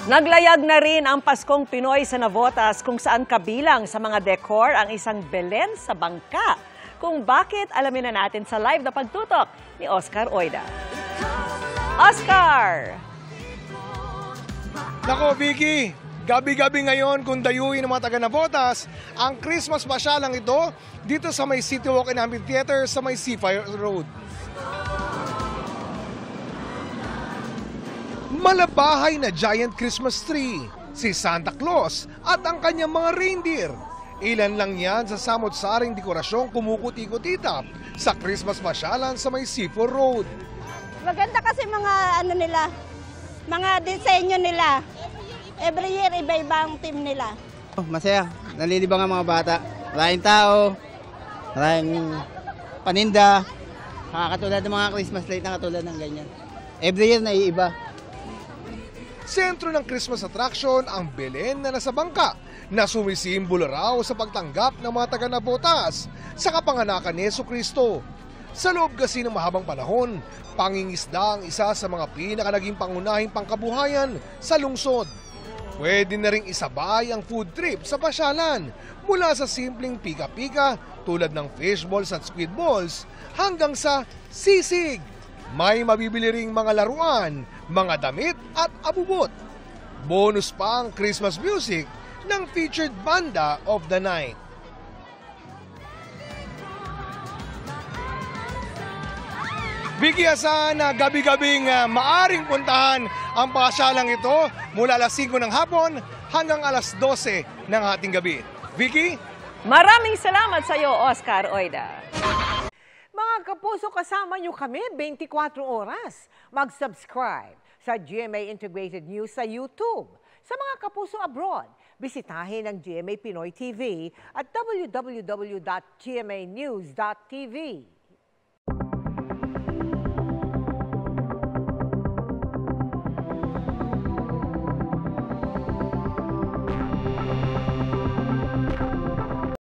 Naglayag na rin ang Paskong Pinoy sa Navotas kung saan kabilang sa mga decor ang isang Belen sa bangka. Kung bakit, alamin na natin sa live na pagtutok ni Oscar Oida. Oscar! Nako, Vicky, gabi-gabi ngayon kung dayuin ng mga taga-Navotas ang Christmas pasyalang ito dito sa may City Walk and Amphitheater sa may Seafire Road. Malabahay na giant Christmas tree, si Santa Claus at ang kanyang mga reindeer. Ilan lang yan sa samot-saring dekorasyong kumukuti-kutitap sa Christmas pasyalan sa may Seafire Road. Maganda kasi mga mga disenyo nila. Every year, iba-iba ang team nila. Masaya. Nalilibang ang mga bata. Maraming tao, maraming paninda. Katulad ng mga Christmas light na katulad ng ganyan. Every year, naiiba. Sentro ng Christmas attraction ang Belen na nasa bangka na sumisimbolo raw sa pagtanggap ng mga taga-Navotas sa kapanganakan ni Jesucristo. Sa loob kasi ng mahabang panahon, pangingisda ang isa sa mga naging pangunahing pangkabuhayan sa lungsod. Pwede na ring isabay ang food trip sa pasyalan mula sa simpleng pika-pika tulad ng fish balls at squid balls hanggang sa sisig. May mabibili ring mga laruan, mga damit at abubot. Bonus pa ang Christmas music ng featured banda of the night. Vicky, asahan na gabi-gabing maaring puntahan ang pasyalang ito mula alas 5 ng hapon hanggang alas 12 ng ating gabi. Vicky? Maraming salamat sa iyo, Oscar Oida. Mga kapuso, kasama niyo kami 24 oras. Mag-subscribe sa GMA Integrated News sa YouTube. Sa mga kapuso abroad, bisitahin ang GMA Pinoy TV at www.gmanews.tv.